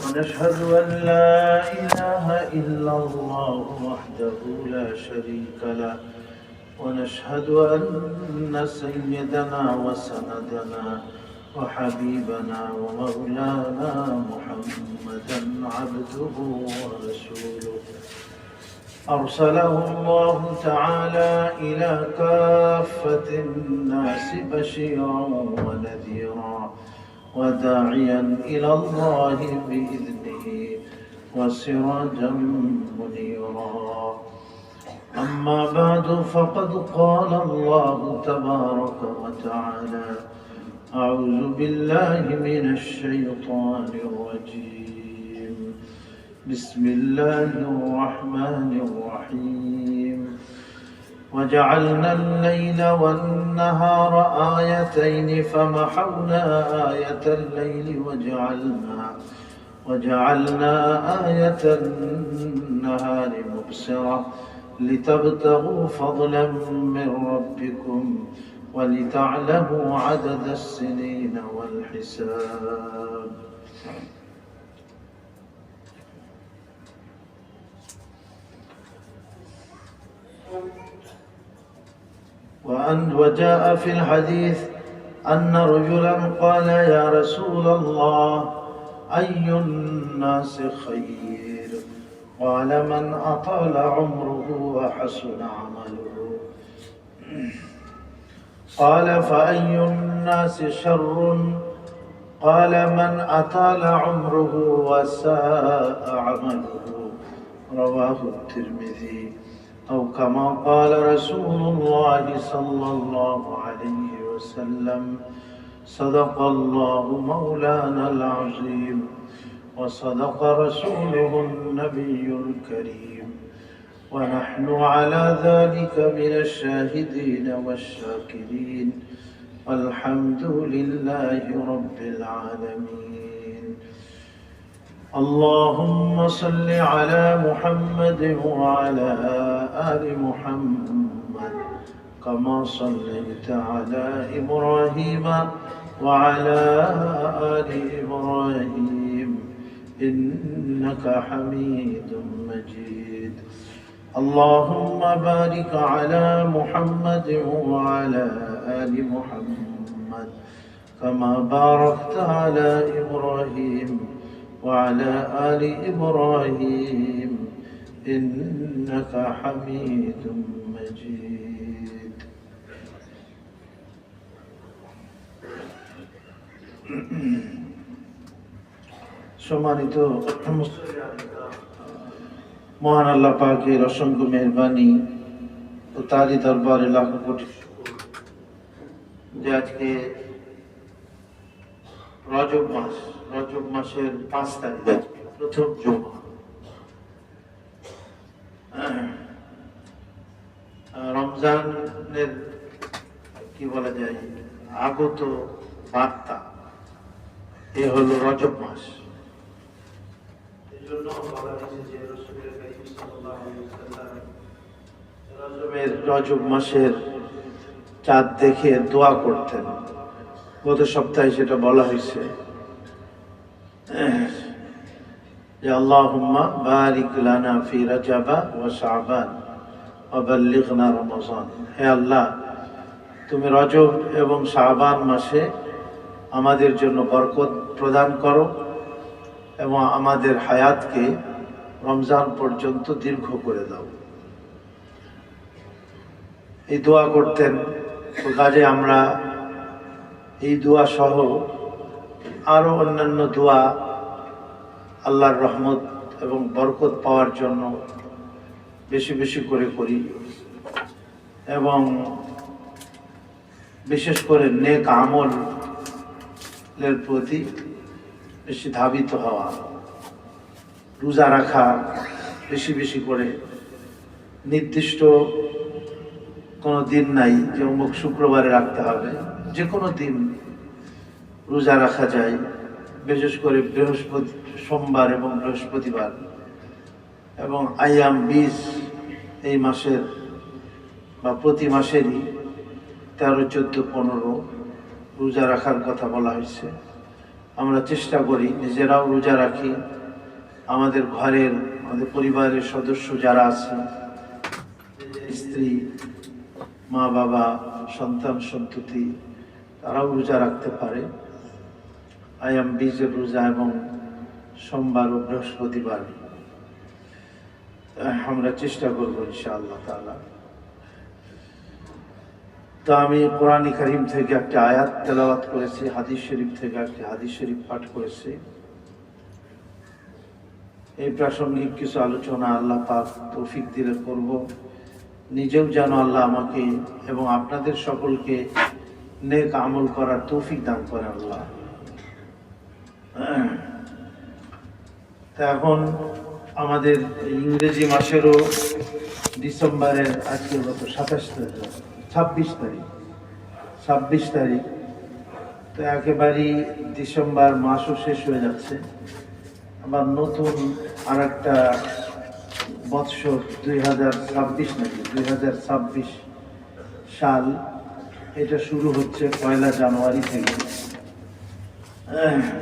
ونشهد أن لا إله إلا الله وحده لا شريك له ونشهد أن سيدنا وسندنا وحبيبنا ومولانا محمدا عبده ورسوله أرسله الله تعالى إلى كافة الناس بشيرا ونذيرا وداعيا إلى الله بإذنه وسراجا منيرا. أما بعد فقد قال الله تبارك وتعالى: أعوذ بالله من الشيطان الرجيم. بسم الله الرحمن الرحيم. وجعلنا الليل والنهار آيتين فمحونا آية الليل وجعلنا آية النهار مبصرة لتبتغوا فضلا من ربكم ولتعلموا عدد السنين والحساب. وجاء في الحديث أن رجلا قال: يا رسول الله، أي الناس خير؟ قال: من أطال عمره وحسن عمله. قال: فأي الناس شر؟ قال: من أطال عمره وساء عمله. رواه الترمذي. أو كما قال رسول الله صلى الله عليه وسلم: صدق الله مولانا العظيم وصدق رسوله النبي الكريم ونحن على ذلك من الشاهدين والشاكرين والحمد لله رب العالمين. اللهم صل على محمد وعلى آل محمد كما صليت على إبراهيم وعلى آل إبراهيم إنك حميد مجيد. اللهم بارك على محمد وعلى آل محمد كما باركت على إبراهيم وعلى آل إبراهيم إنك حميد مجيد. সম্মানিত মহান আল্লাহ পাকের অসংখ্য মেহেরবানি ও তারই দরবারে লাখো কোটি শুকর যে আজকে রজব মাসের 5 তারিখ, প্রথম জুমা। রমজানের কি বলা যায় আগত বার্তা এ হলো রজব মাস। এই জন্য বলা হয়েছে যে রাসূলুল্লাহ কারীম সাল্লাল্লাহু আলাইহি ওয়াসাল্লাম রজব মাসের চাঁদ দেখে দোয়া করতেন। গত সপ্তাহে সেটা বলা হয়েছে যে আল্লাহুম্মা বারিক লানা ফি রাজাবা ওয়া শাবান ওয়া বাল্লিগনা রমাজান। হে আল্লাহ, তুমি রজব এবং শাবান মাসে আমাদের জন্য বরকত প্রদান করো এবং আমাদের হায়াতকে রমজান পর্যন্ত দীর্ঘ করে দাও। এই দোয়া করতেন। তো কাজে আমরা এই দোয়া সহ আরো অন্যান্য দোয়া আল্লাহর রহমত এবং বরকত পাওয়ার জন্য বেশি বেশি করে করি এবং বিশেষ করে নেক আমলের প্রতি বেশি ধাবিত হওয়া, রোজা রাখা বেশি বেশি করে। নির্দিষ্ট কোনো দিন নাই যে অমুক শুক্রবারে রাখতে হবে, যে কোনো দিন রোজা রাখা যায়। বিশেষ করে সোমবার এবং বৃহস্পতিবার এবং আইয়াম 20 এই মাসের বা প্রতি মাসেরই 13, 14, 15 রোজা রাখার কথা বলা হয়েছে। আমরা চেষ্টা করি নিজেরাও রোজা রাখি, আমাদের ঘরের আমাদের পরিবারের সদস্য যারা আছে, স্ত্রী, মা বাবা, সন্তান সন্ততি, তারাও রোজা রাখতে পারে। আয়াম বীজের রোজা এবং সোমবার ও বৃহস্পতিবার আমরা চেষ্টা করব ইনশাআল্লাহ তাআলা। তো আমি কোরআন কারীম থেকে একটা আয়াত তেলাওয়াত করেছি, হাদিস শরীফ থেকে একটা হাদিস শরীফ পাঠ করেছি। এই প্রাসঙ্গিক কিছু আলোচনা আল্লাহ পাক তৌফিক দিলে করব। নিজেও যেন আল্লাহ আমাকে এবং আপনাদের সকলকে নেক আমল করার তৌফিক দান করেন আল্লাহ। তা এখন আমাদের ইংরেজি মাসেরও ডিসেম্বরের আজকে গত 26 তারিখ, তো একেবারেই ডিসেম্বর মাসও শেষ হয়ে যাচ্ছে। আবার নতুন আর একটা বৎসর 2026 নাকি 2026 সাল, এটা শুরু হচ্ছে 1 জানুয়ারি থেকে।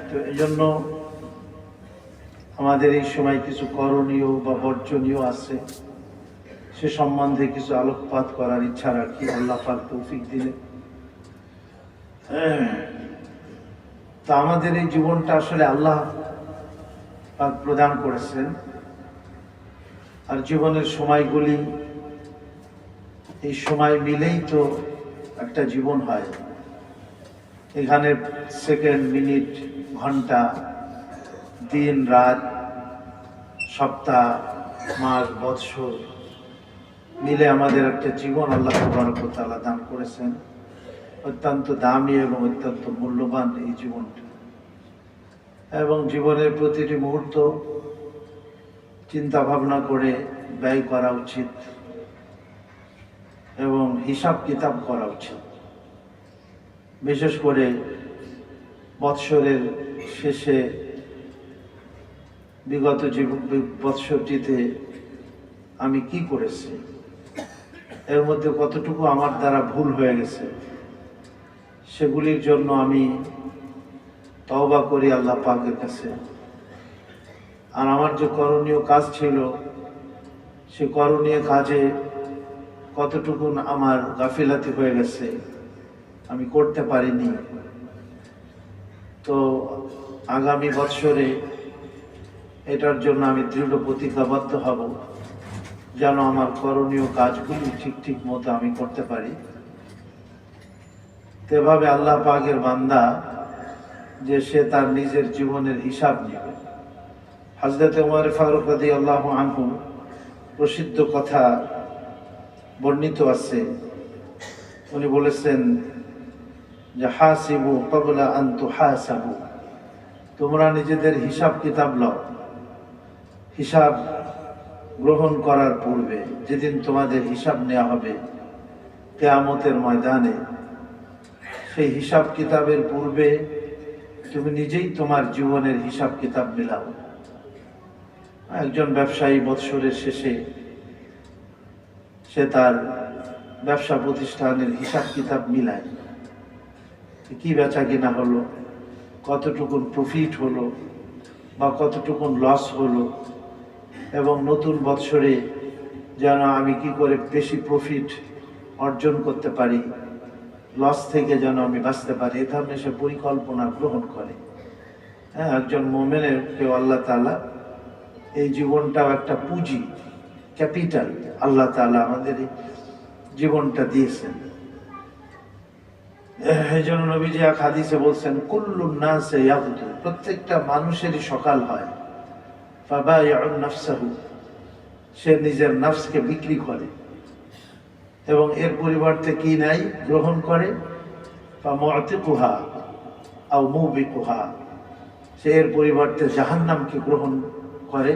তো এই জন্য আমাদের এই সময় কিছু করণীয় বা বর্জনীয় আছে, সে সম্বন্ধে কিছু আলোকপাত করার ইচ্ছা রাখি, আল্লাহ পাক তৌফিক দিলে। তা আমাদের এই জীবনটা আসলে আল্লাহ পাক প্রদান করেছেন, আর জীবনের সময়গুলি এই সময় মিলেই তো একটা জীবন হয়। এখানে সেকেন্ড, মিনিট, ঘন্টা, দিন, রাত, সপ্তাহ, মাস, বৎসর মিলে আমাদের একটা জীবন আল্লাহ তাবারক ওয়া তাআলা দান করেছেন। অত্যন্ত দামি এবং অত্যন্ত মূল্যবান এই জীবনটা, এবং জীবনের প্রতিটি মুহূর্ত চিন্তা ভাবনা করে ব্যয় করা উচিত এবং হিসাব কিতাব করা উচিত। বিশেষ করে বৎসরের শেষে বিগত বৎসরটিতে আমি কি করেছি, এর মধ্যে কতটুকু আমার দ্বারা ভুল হয়ে গেছে, সেগুলির জন্য আমি তওবা করি আল্লাহ পাকের কাছে। আর আমার যে করণীয় কাজ ছিল, সে করণীয় কাজে কতটুকু আমার গাফিলাতি হয়ে গেছে, আমি করতে পারিনি। তো আগামী বৎসরে এটার জন্য আমি দৃঢ় প্রতিজ্ঞাবদ্ধ হব, যেন আমার করণীয় কাজগুলি ঠিক মতো আমি করতে পারি। এভাবে আল্লাহ পাকের বান্দা যে সে তার নিজের জীবনের হিসাব নেবে। হযরত ওমর ফারুক রাদিয়াল্লাহু আনহু প্রসিদ্ধ কথা বর্ণিত আছে, উনি বলেছেন যে হাসিবু ক্বাবলা আন তুহাসাবু, তোমরা নিজেদের হিসাব কিতাব লও, হিসাব গ্রহণ করার পূর্বে, যেদিন তোমাদের হিসাব নেওয়া হবে কিয়ামতের ময়দানে, সেই হিসাব কিতাবের পূর্বে তুমি নিজেই তোমার জীবনের হিসাব কিতাব মিলাও। একজন ব্যবসায়ী বৎসরের শেষে সে তার ব্যবসা প্রতিষ্ঠানের হিসাব কিতাব মিলায়, কি বেচা কিনা হলো, কতটুকুন প্রফিট হলো বা কতটুকুন লস হলো, এবং নতুন বৎসরে যেন আমি কি করে বেশি প্রফিট অর্জন করতে পারি, লস থেকে যেন আমি বাঁচতে পারি, এ ধরনের সে পরিকল্পনা গ্রহণ করে। হ্যাঁ, একজন মুমিনের কেউ আল্লাহ তাআলা এই জীবনটাও একটা পুঁজি, ক্যাপিটাল আল্লাহ তাআলা আমাদের এই জীবনটা দিয়েছেন। এই জন্য নবীজি এক হাদিসে বলছেন, কুল্লুন নাসে ইয়াগদু, প্রত্যেকটা মানুষেরই সকাল হয়, ফাবাইউন নাফসাহু, সে নিজের নফসকে বিক্রি করে এবং এর পরিবর্তে কি নাই গ্রহণ করে, ফামুতিকুহা আও মুবিকুহা, সে এর পরিবর্তে জাহান্নামকে গ্রহণ করে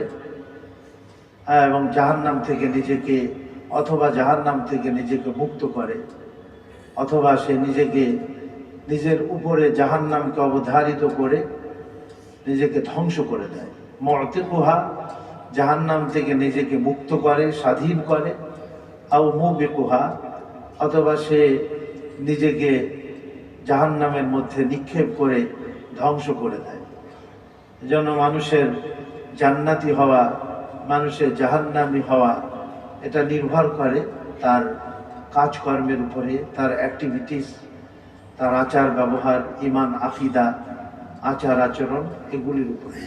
এবং জাহান্নাম থেকে নিজেকে, অথবা জাহান্নাম থেকে নিজেকে মুক্ত করে, অথবা সে নিজেকে নিজের উপরে জাহান্নামকে অবধারিত করে নিজেকে ধ্বংস করে দেয়। মুতিকুহা, জাহান্নাম থেকে নিজেকে মুক্ত করে, স্বাধীন করে, আও মুবিকুহা, অথবা সে নিজেকে জাহান্নামের মধ্যে নিক্ষেপ করে ধ্বংস করে দেয়। যেন মানুষের জান্নাতি হওয়া, মানুষের জাহান্নামী হওয়া, এটা নির্ভর করে তার কাজকর্মের উপরে, তার অ্যাক্টিভিটিস, তার আচার ব্যবহার, ইমান, আকিদা, আচার আচরণ, এগুলির উপরে।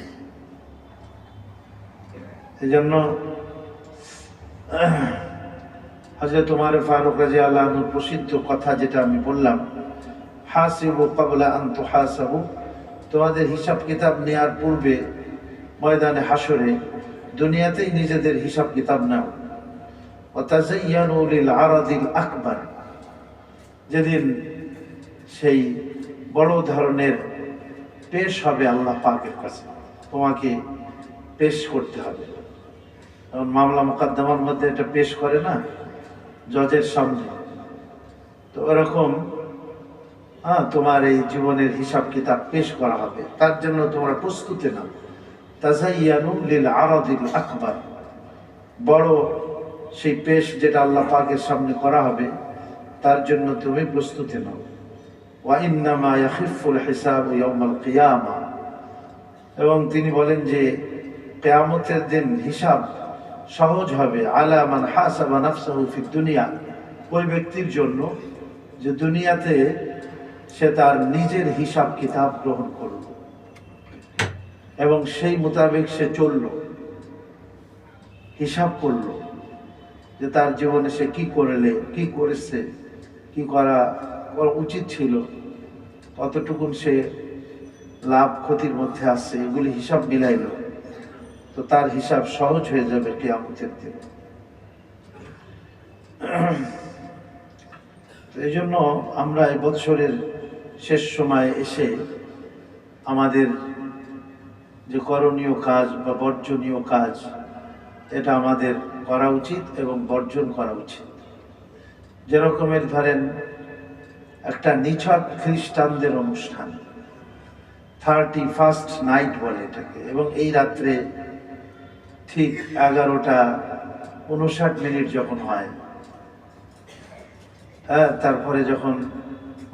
এজন্য হযরত ওমর ফারুক রাদিয়াল্লাহু আনহুর প্রসিদ্ধ কথা যেটা আমি বললাম, হাসিবু ক্বাবলা আন তুহাসাবু, তোমাদের হিসাব কিতাব নেওয়ার পূর্বে ময়দানে হাসরে দুনিয়াতেই নিজেদের হিসাব কিতাব নাও। ওয়া তাযায়্যানু লিল আরাদিল আকবার, যেদিন সেই বড় ধরনের পেশ হবে আল্লাহ পাকের কাছে, তোমাকে পেশ করতে হবে। যেমন মামলা মোকদ্দমার মধ্যে এটা পেশ করে না জজের সামনে, তো এরকম তোমার এই জীবনের হিসাব কিতাব পেশ করা হবে। তার জন্য তোমরা প্রস্তুতি নাও। তাযায়্যানু লিল আরাদিল আকবার, বড় সেই পেশ যেটা আল্লাহ পাকের সামনে করা হবে, তার জন্য তুমি প্রস্তুতি নাও। ওয়া ইন্নামা ইয়াখিফুল হিসাবু ইয়াউমাল কিয়ামা, এবং তিনি বলেন যে কিয়ামতের দিন হিসাব সহজ হবে আলা মান হাসাবা নাফসাহু ফিদ দুনিয়া, ওই ব্যক্তির জন্য যে দুনিয়াতে সে তার নিজের হিসাব কিতাব গ্রহণ করল এবং সেই মোতাবেক সে চলল, হিসাব করল যে তার জীবনে সে কি করলে, কি করেছে, কি করা উচিত ছিল, কতটুকুন সে লাভ ক্ষতির মধ্যে আসছে, এগুলি হিসাব মিলাইল, তো তার হিসাব সহজ হয়ে যাবে কিয়ামতের দিনে। এই জন্য আমরা এই বৎসরের শেষ সময়ে এসে আমাদের যে করণীয় কাজ বা বর্জনীয় কাজ, এটা আমাদের করা উচিত এবং বর্জন করা উচিত। যেরকমের ধরেন একটা নিছক খ্রিস্টানদের অনুষ্ঠান, 31st নাইট বলে এটাকে, এবং এই রাত্রে ঠিক 11:59 যখন হয়, তারপরে যখন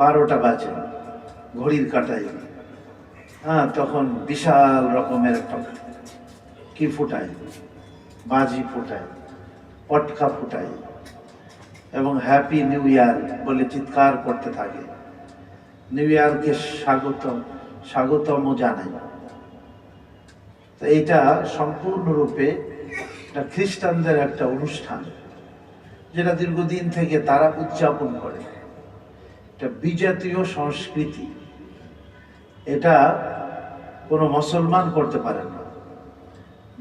12টা বাজে ঘড়ির কাঁটায়, তখন বিশাল রকমের একটা কি ফুটায়, বাজি ফুটায়, পটকা ফুটায় এবং হ্যাপি নিউ ইয়ার বলে চিৎকার করতে থাকে, নিউ ইয়ারকে স্বাগতম জানায়। তো এইটা সম্পূর্ণরূপে একটা খ্রিস্টানদের একটা অনুষ্ঠান, যেটা দীর্ঘদিন থেকে তারা উদযাপন করে। এটা বিজাতীয় সংস্কৃতি, এটা কোনো মুসলমান করতে পারে না।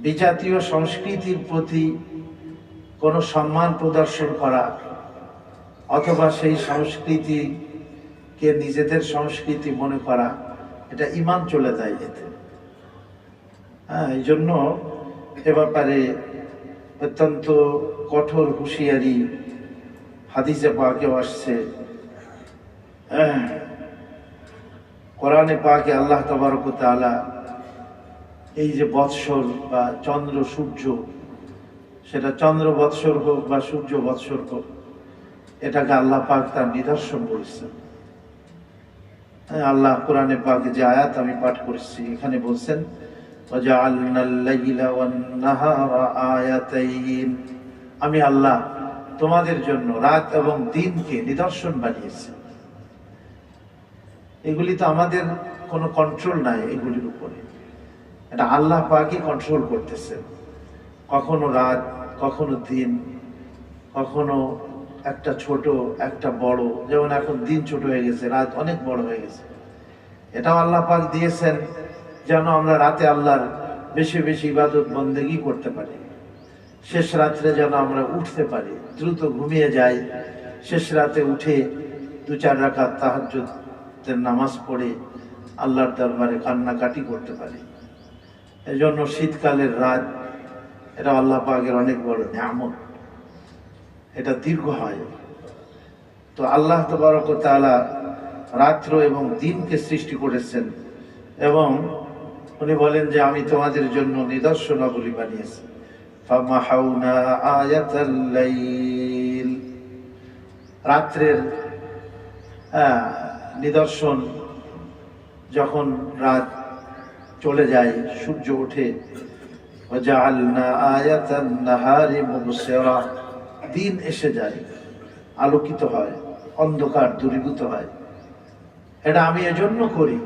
বিজাতীয় সংস্কৃতির প্রতি কোনো সম্মান প্রদর্শন করা অথবা সেই সংস্কৃতিকে নিজেদের সংস্কৃতি মনে করা, এটা ঈমান চলে যায় এতে। এই জন্য এ ব্যাপারে অত্যন্ত কঠোর হুঁশিয়ারি হাদিসে পাকেও আসছে। কোরআনে পাকে আল্লাহ তাবারক ওয়া তাআলা এই যে বৎসর বা চন্দ্র সূর্য, সেটা চন্দ্র বৎসর হোক বা সূর্য বৎসর হোক, এটাকে আল্লাহ পাক তার নিদর্শন বলছেন। আল্লাহ কোরআনে পাকে যে আয়াত আমি পাঠ করছি, এখানে বলছেন ওয়াজআলনাল লাইলা ওয়ান নাহারা আয়াতাইন, আমি আল্লাহ তোমাদের জন্য রাত এবং দিনকে নিদর্শন বানিয়েছি। এগুলি তো আমাদের কোনো কন্ট্রোল নাই এগুলির উপরে, এটা আল্লাহ পাকই কন্ট্রোল করতেছেন। কখনো রাত, কখনো দিন, কখনো একটা ছোট একটা বড়, যেমন এখন দিন ছোট হয়ে গেছে, রাত অনেক বড় হয়ে গেছে। এটাও আল্লাহ পাক দিয়েছেন যেন আমরা রাতে আল্লাহর বেশি বেশি ইবাদত বন্দেগী করতে পারি, শেষ রাত্রে যেন আমরা উঠতে পারি, দ্রুত ঘুমিয়ে যাই, শেষ রাতে উঠে 2-4 রাকাত তাহাজ্জুদের নামাজ পড়ে আল্লাহর দরবারে কান্নাকাটি করতে পারি। এজন্য শীতকালের রাত, এটা আল্লাহ পাকের অনেক বড় নিয়ামত, এটা দীর্ঘ হয়। তো আল্লাহ তাবারক ওয়া তাআলা রাত্র এবং দিনকে সৃষ্টি করেছেন এবং উনি বলেন যে আমি তোমাদের জন্য নিদর্শনাবলী বানিয়েছি। ফামাহাউনা আয়াতাল লাইল, রাত্রের নিদর্শন, যখন রাত চলে যায়, সূর্য ওঠে। ওয়াজআলনা আয়াতান নাহারি মুবসিরা, দিন এসে যায়, আলোকিত হয়, অন্ধকার দূরীভূত হয়। এটা আমি এজন্য করি,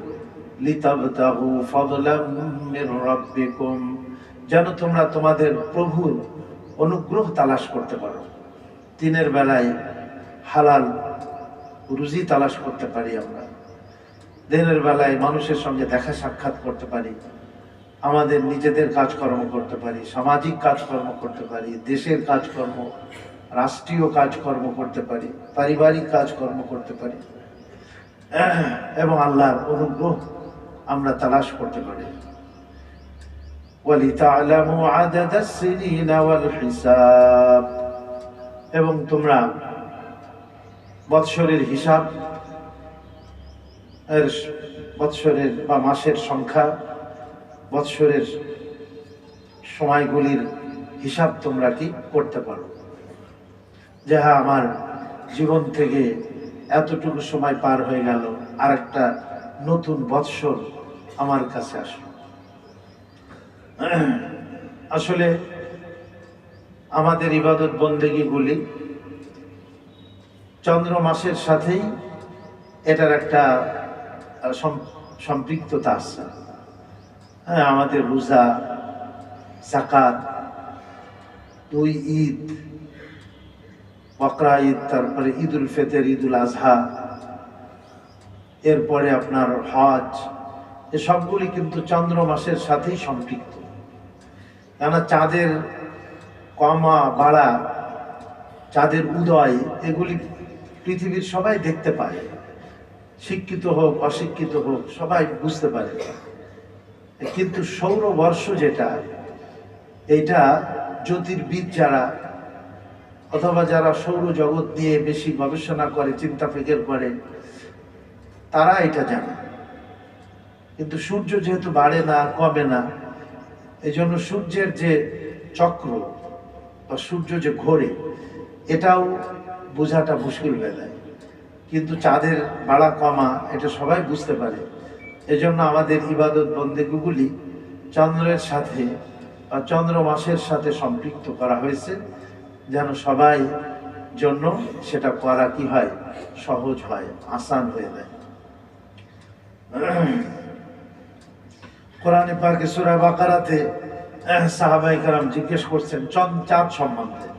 লিতাবতাগু ফাদলাম মির রাব্বিকুম, যেন তোমরা তোমাদের প্রভুর অনুগ্রহ তালাশ করতে পারো। দিনের বেলায় হালাল রুজি তালাশ করতে পারি আমরা, দিনের বেলায় মানুষের সঙ্গে দেখা সাক্ষাৎ করতে পারি, আমাদের নিজেদের কাজকর্ম করতে পারি, সামাজিক কাজকর্ম করতে পারি, দেশের কাজকর্ম, রাষ্ট্রীয় কাজকর্ম করতে পারি, পারিবারিক কাজকর্ম করতে পারি, এবং আল্লাহর অনুগ্রহ আমরা তালাশ করতে পারি। ওয়ালিতা'লামু আদাদাস সিনিনা ওয়াল হিসাব, এবং তোমরা বৎসরের হিসাব, বৎসরের বা মাসের সংখ্যা, বৎসরের সময়গুলির হিসাব তোমরা কি করতে পারো, যে হ্যাঁ আমার জীবন থেকে এতটুকু সময় পার হয়ে গেল, আর একটা নতুন বৎসর আমার কাছে আসলো। আসলে আমাদের ইবাদত বন্দেগীগুলি চন্দ্র মাসের সাথেই এটার একটা সম্পৃক্ততা আছে। হ্যাঁ, আমাদের রোজা, যাকাত, 2 ঈদ, বকরা ঈদ, তারপরে ঈদুল ফিতর, ঈদুল আজহা, এরপরে আপনার হজ, এ সবগুলি কিন্তু চন্দ্র মাসের সাথেই সম্পৃক্ত। কেননা চাঁদের কমা বাড়া, চাঁদের উদয়, এগুলি পৃথিবীর সবাই দেখতে পায়, শিক্ষিত হোক অশিক্ষিত হোক সবাই বুঝতে পারে। কিন্তু সৌরবর্ষ যেটা, এইটা জ্যোতির্বিদ যারা অথবা যারা সৌরজগৎ নিয়ে বেশি গবেষণা করে, চিন্তা ফিকির করে, তারা এটা জানে। কিন্তু সূর্য যেহেতু বাড়ে না, কমে না, এই জন্য সূর্যের যে চক্র বা সূর্য যে ঘোরে, এটাও বোঝাটা মুশকিল হয়ে যায়। কিন্তু চাঁদের বাড়া কমা এটা সবাই বুঝতে পারে। এজন্য আমাদের ইবাদত বন্দেগীগুলি চন্দ্রের সাথে বা চন্দ্র মাসের সাথে সম্পৃক্ত করা হয়েছে, যেন সবাই জন্য সেটা করা কি হয়, সহজ হয়, আসান হয়ে যায়। কোরআনে পাকে সূরা বাকারাতে সাহাবায়ে কেরাম জিজ্ঞেস করছেন চাঁদ সম্বন্ধে,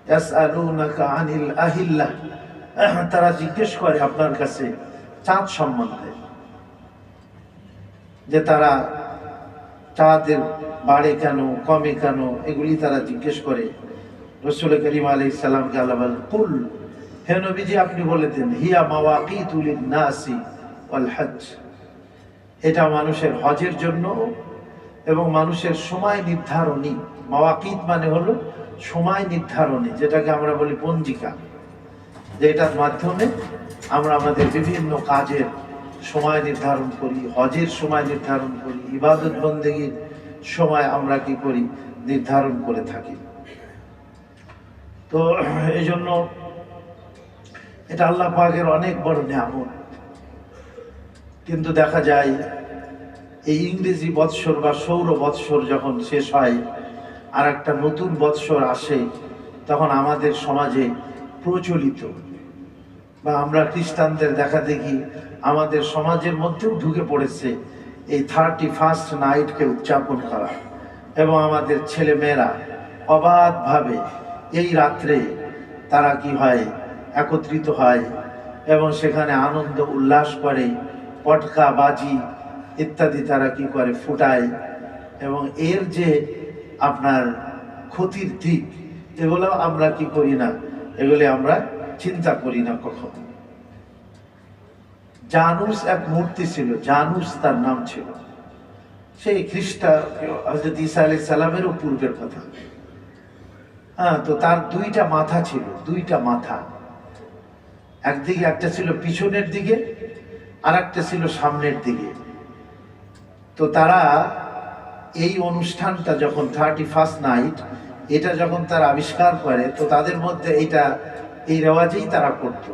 ইয়াসআলুনাকা আনিল আহিল্লাহ, তারা জিজ্ঞেস করে আপনার কাছে চাঁদ সম্বন্ধে, যে তারা চাঁদের বাড়ে কেন, কমে কেন, এগুলি তারা জিজ্ঞেস করে। রাসূল করিম আলাইহিস সালামকে আল্লাহ বলেন, কুল, হে নবীজি আপনি বলে দেন, হিয়া মাওয়াকিতু লিন-নাসি ওয়াল হজ, এটা মানুষের হজের জন্য এবং মানুষের সময় নির্ধারণী। মাওয়াকিত মানে হলো সময় নির্ধারণী, যেটাকে আমরা বলি পঞ্জিকা, যেটার মাধ্যমে আমরা আমাদের বিভিন্ন কাজের সময় নির্ধারণ করি, হজের সময় নির্ধারণ করি, ইবাদত বন্দেগীর সময় আমরা কি করি, নির্ধারণ করে থাকি। তো এই জন্য এটা আল্লাহ পাকের অনেক বড় নিয়ামত। কিন্তু দেখা যায় এই ইংরেজি বৎসর বা সৌর বৎসর যখন শেষ হয়, আর একটা নতুন বৎসর আসে, তখন আমাদের সমাজে প্রচলিত বা আমরা খ্রিস্টানদের দেখা দেখি আমাদের সমাজের মধ্যেও ঢুকে পড়েছে এই 31st নাইটকে উদযাপন করা, এবং আমাদের ছেলে মেয়েরা অবাধভাবে এই রাত্রে তারা কি হয়, একত্রিত হয় এবং সেখানে আনন্দ উল্লাস করে, পটকা বাজি ইত্যাদি তারা কি করে, ফুটায়। এবং এর যে আপনার ক্ষতির দিক, এগুলো আমরা কি করি না, এগুলি আমরা চিন্তা করি না কখনো। জানুস এক মূর্তি ছিল, জানুস তার নাম ছিল, সেই খ্রিস্টান হযরত ঈসা আলাইহিস সালামেরও পূর্বের কথা। হ্যাঁ, তো তার 2টা মাথা ছিল, 2টা মাথা, একদিকে একটা ছিল পিছনের দিকে আর একটা ছিল সামনের দিকে। তো তারা এই অনুষ্ঠানটা যখন 31st নাইট, এটা যখন তারা আবিষ্কার করে, তো তাদের মধ্যে এই রেওয়াজেই তারা করত,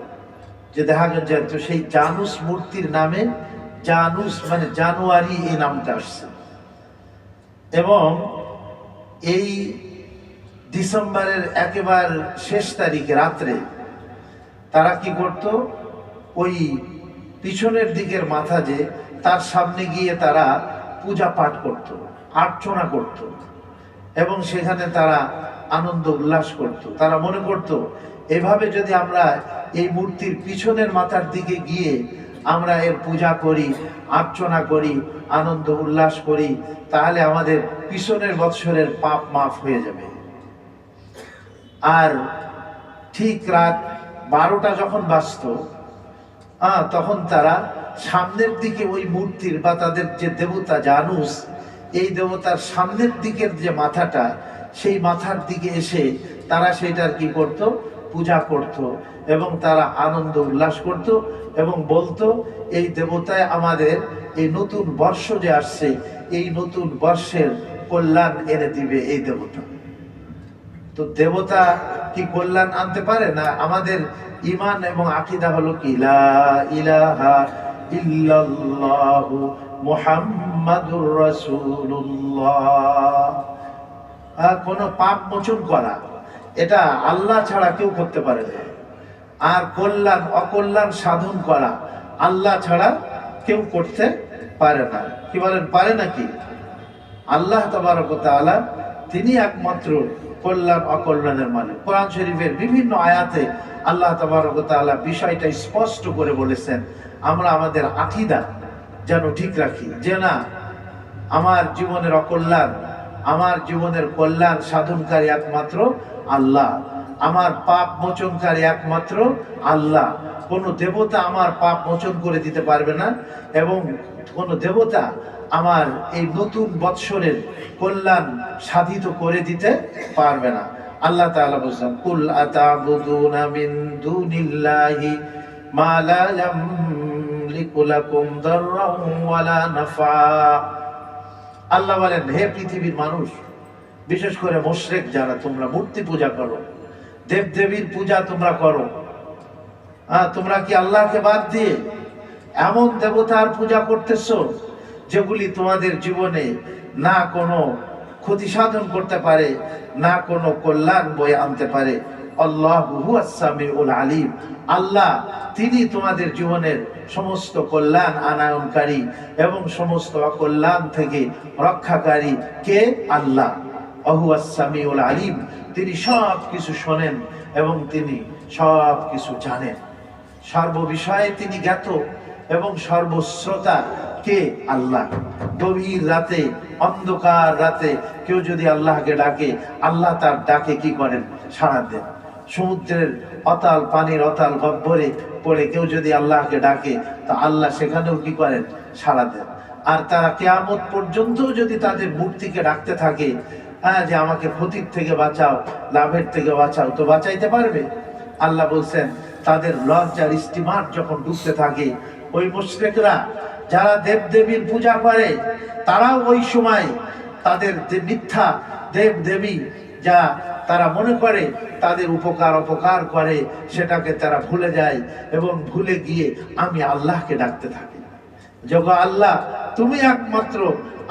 যে দেখা যেত সেই জানুস মূর্তির নামে জানুস মানে জানুয়ারি এই নামটা আসছে। এবং এই ডিসেম্বরের একেবারে শেষ তারিখে রাত্রে তারা কি করত, ওই পিছনের দিকের মাথা যে তার সামনে গিয়ে তারা পূজা পাঠ করত, আর্চনা করত, এবং সেখানে তারা আনন্দ উল্লাস করত। তারা মনে করত এভাবে যদি আমরা এই মূর্তির পিছনের মাথার দিকে গিয়ে আমরা এর পূজা করি, আর্চনা করি, আনন্দ উল্লাস করি, তাহলে আমাদের পিছনের বৎসরের পাপ মাফ হয়ে যাবে। আর ঠিক রাত 12টা যখন বাজত, তখন তারা সামনের দিকে ওই মূর্তির বা তাদের যে দেবতা জানুস, এই দেবতার সামনের দিকের যে মাথাটা, সেই মাথার দিকে এসে তারা সেটার কি করত, পূজা করত, এবং তারা আনন্দ উল্লাস করত এবং বলতো এই দেবতায় আমাদের এই নতুন বর্ষ যে আসছে, এই নতুন বর্ষের কল্যাণ এনে দিবে এই দেবতা। তো দেবতা কি কল্যাণ আনতে পারে না? আমাদের ঈমান এবং আকীদা হলো কি, লা ইলাহা ইল্লাল্লাহু মুহাম্মাদুর রাসূলুল্লাহ। কোন পাপ মোচন করা, এটা আল্লাহ ছাড়া কেউ করতে পারে না। আর কল্যাণ অকল্যাণ সাধন করা আল্লাহ ছাড়া কেউ করতে পারে না। কি বলেন, পারে নাকি? আল্লাহ তাবারক ওয়া তাআলা তিনি একমাত্র কল্যাণ অকল্যাণের মালিক। কোরআন শরীফের বিভিন্ন আয়াতে আল্লাহ তাবারক ওয়া তাআলা বিষয়টা স্পষ্ট করে বলেছেন। আমরা আমাদের আকীদা যেন ঠিক রাখি, যে না, আমার জীবনের অকল্যাণ, আমার জীবনের কল্যাণ সাধনকারী একমাত্র আল্লাহ, আমার পাপ মোচনকারী একমাত্র আল্লাহ। কোন দেবতা আমার পাপ মোচন করে দিতে পারবে না, এবং কোন দেবতা আমার এই নতুন বৎসরের কল্যাণ সাধিত করে দিতে পারবে না। আল্লাহ তাআলা বলেন, কুল আতাবুদুনা মিন দুনিল্লাহি মা লা ইয়ামলিকু লাকুম দাররান ওয়ালা নাফা। আল্লাহ বলেন, হে পৃথিবীর মানুষ, বিশেষ করে মুশরিক যারা, তোমরা মূর্তি পূজা করো, দেব দেবীর পূজা তোমরা করো, তোমরা কি আল্লাহকে বাদ দিয়ে এমন দেবতার পূজা করতেছো যেগুলি তোমাদের জীবনে না কোনো ক্ষতি সাধন করতে পারে, না কোনো কল্যাণ বয়ে আনতে পারে। আল্লাহু হুয়াস সামিউল আলিম, আল্লাহ তিনি তোমাদের জীবনের সমস্ত কল্যাণ আনয়নকারী এবং সমস্ত অকল্যাণ থেকে রক্ষাকারী। কে? আল্লাহ। হুয়াস সামিউল আলিম, তিনি সব কিছু শোনেন এবং তিনি সব কিছু জানেন, সর্ববিষয়ে তিনি জ্ঞাত এবং সর্বশ্রোতা। কে? আল্লাহ। গভীর রাতে, অন্ধকার রাতে কেউ যদি আল্লাহকে ডাকে, আল্লাহ তার ডাকে কি করেন? সাড়া দেন। সমুদ্রের অতাল পানির অতাল গহ্বরে পড়ে কেউ যদি আল্লাহকে ডাকে, তা আল্লাহ সেখানেও কি করেন? সাড়া দেন। আর তারা কিয়ামত পর্যন্ত যদি তাদের মূর্তিকে ডাকতে থাকে, যে আমাকে ক্ষতির থেকে বাঁচাও, লাভের থেকে বাঁচাও, তো বাঁচাইতে পারবে? আল্লাহ বলছেন, তাদের লজ্জার স্টিমার যখন ডুবতে থাকে, ওই মুশরিকরা যারা দেব দেবীর পূজা করে, তারাও ওই সময় তাদের যে মিথ্যা দেব দেবী যা তারা মনে করে তাদের অপকার করে, সেটাকে তারা ভুলে যায় এবং ভুলে গিয়ে আমি আল্লাহকে ডাকতে থাকি, যোগ আল্লাহ তুমি একমাত্র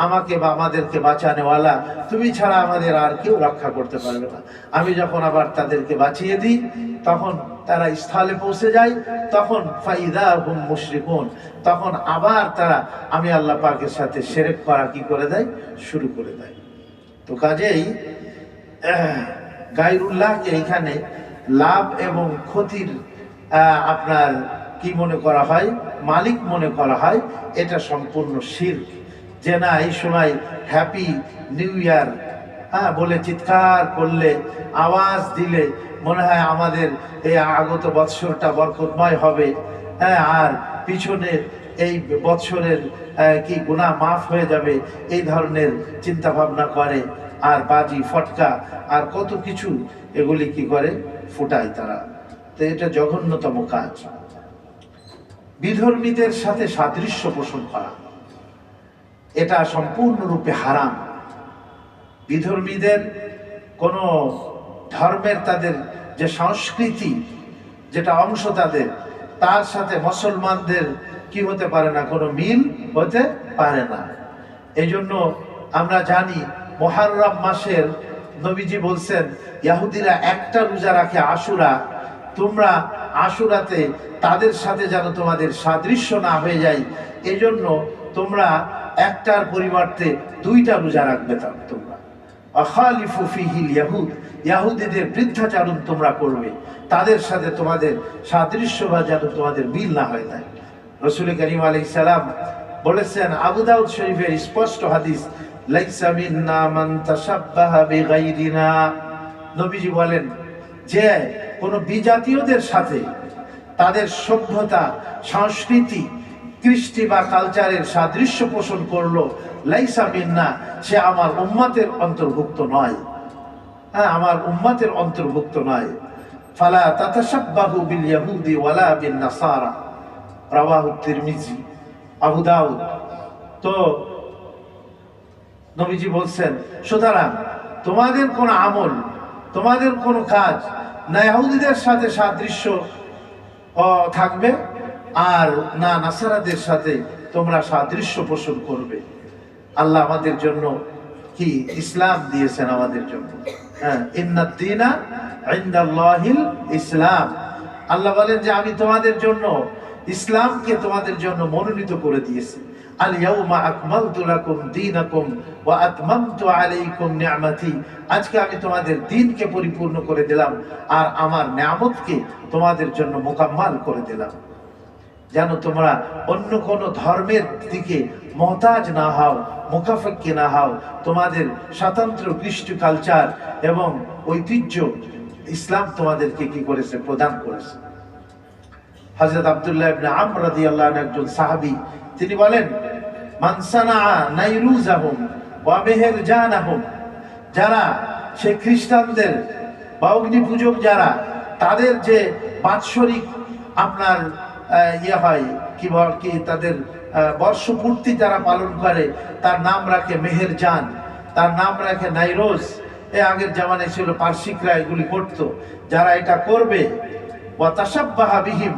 আমাকে বা আমাদেরকে বাঁচানোওয়ালা, তুমি ছাড়া আমাদের আর কেউ রক্ষা করতে পারবে না। আমি যখন আবার তাদেরকে বাঁচিয়ে দিই, তখন তারা স্থলে পৌঁছে যায়, তখন ফাইদা হুম মুশরিকুন, তখন আবার তারা আমি আল্লাহ পাকের সাথে শিরক করা কি করে দেয়? শুরু করে দেয়। তো কাজেই গায়রুল্লাহকে এখানে লাভ এবং ক্ষতির আপনার কি মনে করা হয়? মালিক মনে করা হয়। এটা সম্পূর্ণ শিরক। যে না, এই সময় হ্যাপি নিউ ইয়ার বলে চিৎকার করলে, আওয়াজ দিলে মনে হয় আমাদের এই আগত বৎসরটা বরকতময় হবে, আর পিছনের এই বৎসরের কি গুনাহ মাফ হয়ে যাবে, এই ধরনের চিন্তা ভাবনা করে। আর বাজি ফটকা আর কত কিছু এগুলি কি করে? ফুটায় তারা। তো এটা জঘন্যতম কাজ। বিধর্মীদের সাথে সাদৃশ্য পোষণ করা, এটা সম্পূর্ণরূপে হারাম। বিধর্মীদের কোন ধর্মের তাদের যে সংস্কৃতি, যেটা অংশ তাদের, তার সাথে মুসলমানদের কি হতে পারে না, কোনো মিল হতে পারে না। এই জন্য আমরা জানি মুহররম মাসের নবীজি বলছেন ইহুদিরা একটা রোজা রাখে আশুরা, তোমরা আশুরাতে তাদের সাথে যেন তোমাদের সাদৃশ্য না হয়ে যায়, এই জন্য তোমরা একটার পরিবর্তে দুইটা রোজা রাখবে। তোমরা আখালিফু ফিহিল ইয়াহুদ, ইহুদিদের বৃদ্ধাচারণ তোমরা করবে, তাদের সাথে তোমাদের সাদৃশ্য বা যেন তোমাদের মিল না হয়ে যায়। রাসূল করিম আলাইহিস সালাম বলেছেন, আবু দাউদ শরীফের স্পষ্ট হাদিস, লাইসা মিন্না মান তাশাব্বাহা বিগাইরিনা, নবীজি বলেন যে কোন বিজাতীয়দের সাথে তাদের সভ্যতা, সংস্কৃতি, কৃষ্টি বা কালচারের সাদৃশ্য পোষণ করলো, লাইসা মিন্না, সে আমার উম্মতের অন্তর্ভুক্ত নয়। হ্যাঁ, আমার উম্মতের অন্তর্ভুক্ত নয়। ফালা তাতাশাব্বাহু বিল ইয়াহুদি ওয়ালা বিন নাসারা, রাওয়াহু তিরমিজি, আবু দাউদ। তো নবীজি বলছেন, সুতরাং তোমাদের কোন আমল, তোমাদের কোন কাজ না ইহুদিদের সাথে সাদৃশ্য থাকবে আর না নাসারাদের সাথে তোমরা সাদৃশ্য পোষণ করবে। আল্লাহ আমাদের জন্য কি ইসলাম দিয়েছেন আমাদের জন্য। হ্যাঁ, ইন্নাদ দীনা ইনদাল্লাহিল ইসলাম। আল্লাহ বলেন যে আমি তোমাদের জন্য ইসলামকে তোমাদের জন্য মনোনীত করে দিয়েছি। আল ইয়াউমা আকমালতু লাকুম দীনাকুম ওয়া আতমামতু আলাইকুম নি'মাতি, আজকে আমি তোমাদের দ্বীনকে পরিপূর্ণ করে দিলাম আর আমার নিয়ামতকে তোমাদের জন্য মোকাম্মাল করে দিলাম, যেন তোমরা অন্য কোন ধর্মের দিকে মুহতাজ না হও, মুখাফেক্কি না হও। তোমাদের স্বতন্ত্র কৃষ্টি কালচার এবং ঐতিহ্য ইসলাম তোমাদেরকে কি করেছে, প্রদান করেছে। হযরত আব্দুল্লাহ ইবনে আমর রাদিয়াল্লাহু আনহু একজন সাহাবী, তিনি বলেন, মান সানাআ নাইরুজাহুম ওয়া মেহেরজানাহুম, যারা সে খ্রিস্টানদের বা অগ্নি পূজক যারা, তাদের যে বাৎসরিক আপনার হয় কি তাদের বর্ষপূর্তি যারা পালন করে, তার নাম রাখে মেহেরজান, তার নাম রাখে নাইরোজ। আগের জামানায় ছিল পার্সিকরা এগুলি করত। যারা এটা করবে ওয়া তাশাব্বাহা বিহিম,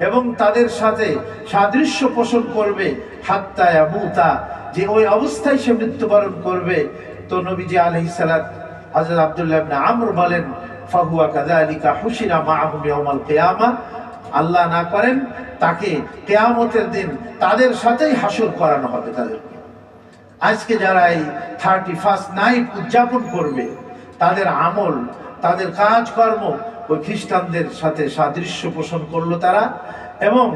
এবং তাদের সাথে সাদৃশ্য পোষণ করবে, হাত্তা ইয়ামুতা, যে ওই অবস্থায় সে মৃত্যুবরণ করবে। তো নবীজি আলাইহিস সালাত হযরত আব্দুল্লাহ ইবনে আমর বলেন, ফাহুয়া কাযালিকা হুশিরা মাআহুম ইয়াউমাল কিয়ামা, আল্লাহ না করেন তাকে কিয়ামতের দিন তাদের সাথেই হাসর করানো হবে তাদেরকে। আজকে যারা এই 31st নাইট উদযাপন করবে, তাদের আমল, তাদের কাজকর্ম ওই খ্রিস্টানদের সাথে সাদৃশ্য পোষণ করলো তারা, এবং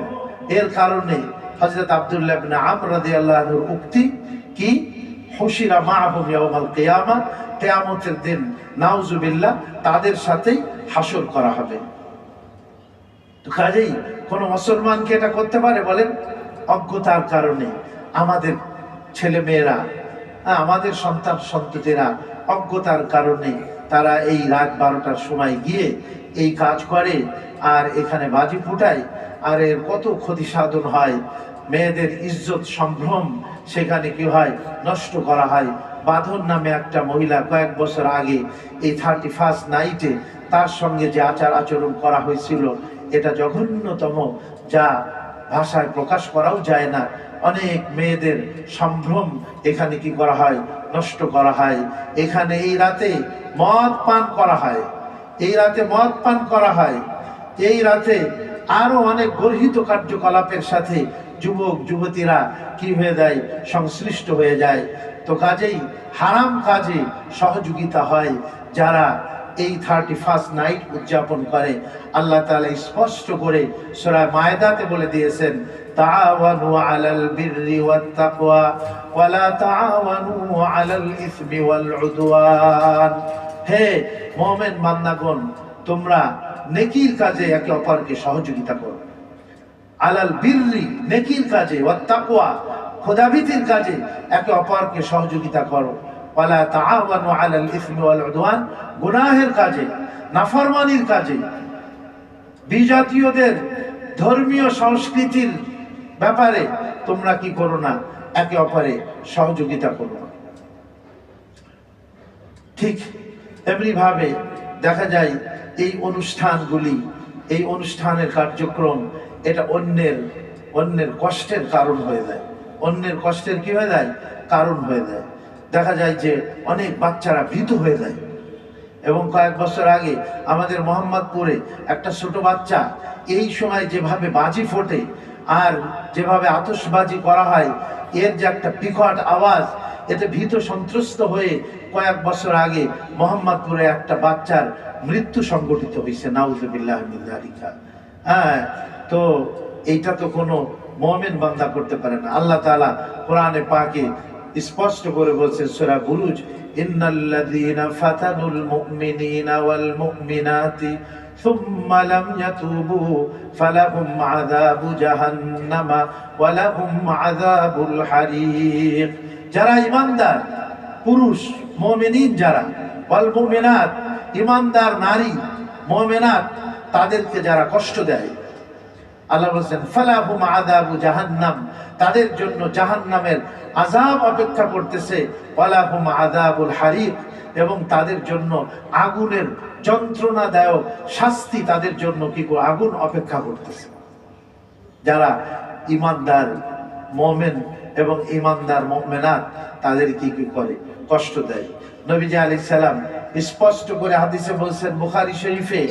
এর কারণে হযরত আব্দুল্লাহ ইবনে আমর রাদিয়াল্লাহু আনহুর উক্তি কি, হুশিরা মাআহুম ইয়াউমাল কিয়ামা, কিয়ামতের দিন নাউজুবিল্লাহ তাদের সাথেই হাসর করা হবে। তো কাজেই কোন মুসলমানকে এটা করতে পারে বলেন? অজ্ঞতার কারণে আমাদের ছেলে মেয়েরা, আমাদের সন্তান সন্ততিরা অজ্ঞতার কারণে তারা এই রাত 12টার সময় গিয়ে এই কাজ করে আর এখানে বাজি ফুটায়, আর এর কত ক্ষতি সাধন হয়। মেয়েদের ইজ্জত সম্ভ্রম সেখানে কি হয়, নষ্ট করা হয়। বাঁধন নামে একটা মহিলা কয়েক বছর আগে এই 31st নাইটে তার সঙ্গে যে আচার আচরণ করা হয়েছিল, এটা জঘন্যতম, যা ভাষায় প্রকাশ করাও যায় না। অনেক মেয়েদের সম্ভ্রম এখানে কি করা হয়, নষ্ট করা হয়। এখানে এই রাতে মদ পান করা হয়, এই রাতে মদ পান করা হয়, এই রাতে আরো অনেক গর্হিত কার্যকলাপের সাথে যুবক যুবতীরা কি হয়ে যায়, সংশ্লিষ্ট হয়ে যায়। তো কাজেই হারাম কাজে সহযোগিতা হয় যারা এই 31st নাইট উদযাপন করে। আল্লাহ তাআলা স্পষ্ট করে সূরা মায়েদাতে বলে দিয়েছেন, তাআওয়ানু আলাল বিররি ওয়াত তাকওয়া ওয়া লা তাআওয়ানু আলাল ইসমি ওয়াল উদওয়ান। হে মুমিন বান্দাগণ, তোমরা নেকির কাজে একে অপরকে সহযোগিতা করো। আলাল বিররি, নেকির কাজে, ওয়াত তাকওয়া, খোদাভীতির কাজে একে অপরকে সহযোগিতা করো। ওয়ালা তাআওয়ানু আলাল ইসমি ওয়াল উদওয়ান, গুনাহের কাজে, নাফরমানির কাজে, বিজাতীয়দের ধর্মীয় সংস্কৃতির ব্যাপারে তোমরা কি করো না, একে অপরে সহযোগিতা করো না। ঠিক এমনি ভাবে দেখা যায় এই অনুষ্ঠানগুলি, এই অনুষ্ঠানের কার্যক্রম, এটা অন্যের অন্যের কষ্টের কারণ হয়ে যায়, অন্যের কষ্টের কি হয়ে যায়, কারণ হয়ে যায়। দেখা যায় যে অনেক বাচ্চারা ভীত হয়ে যায়। এবং কয়েক বছর আগে আমাদের মোহাম্মদপুরে একটা ছোট বাচ্চা এই সময় যেভাবে বাজি ফোটে আর যেভাবে আতশবাজি করা হয়, এর যে একটা বিকট আওয়াজ, এতে ভীত সন্ত্রস্ত হয়ে কয়েক বছর আগে মোহাম্মদপুরে একটা বাচ্চার মৃত্যু সংঘটিত হয়েছে। নাউজুবিল্লাহ মিন যালিকা। হ্যাঁ, তো এইটা তো কোনো মুমিন বান্দা করতে পারে না। আল্লাহ তাআলা কোরআনে পাকে স্পষ্ট করে বলছেন সূরা বুরুজ, ইন্নাল্লাযীনা ফাতানুল মুমিনিনা ওয়াল মুমিনাতি সুম্মা লাম ইয়াতুবু ফালাহুম আযাবু জাহান্নামা ওয়া লাহুম আযাবুল হারিক। যারা ঈমানদার পুরুষ মুমিনিন, যারা ওয়াল মুমিনাত ঈমানদার নারী মুমিনাত, তাদেরকে যারা কষ্ট দেয়, আল্লাহ বলেন ফালাহুম আযাবু জাহান্নাম, তাদের জন্য জাহান্নামের আযাব অপেক্ষা করতেছে, ওয়ালাহুম আযাবুল হারিক, এবং তাদের জন্য আগুনের যন্ত্রণাদায়ক শাস্তি তাদের জন্য কি আগুন অপেক্ষা করতেছে। যারা ঈমানদার মুমিন এবং ঈমানদার মুমিনাত তাদের কি কি করে, কষ্ট দেয়। নবীজি আলাইহিস সালাম স্পষ্ট করে হাদিসে বলছেন, বুখারী শরীফে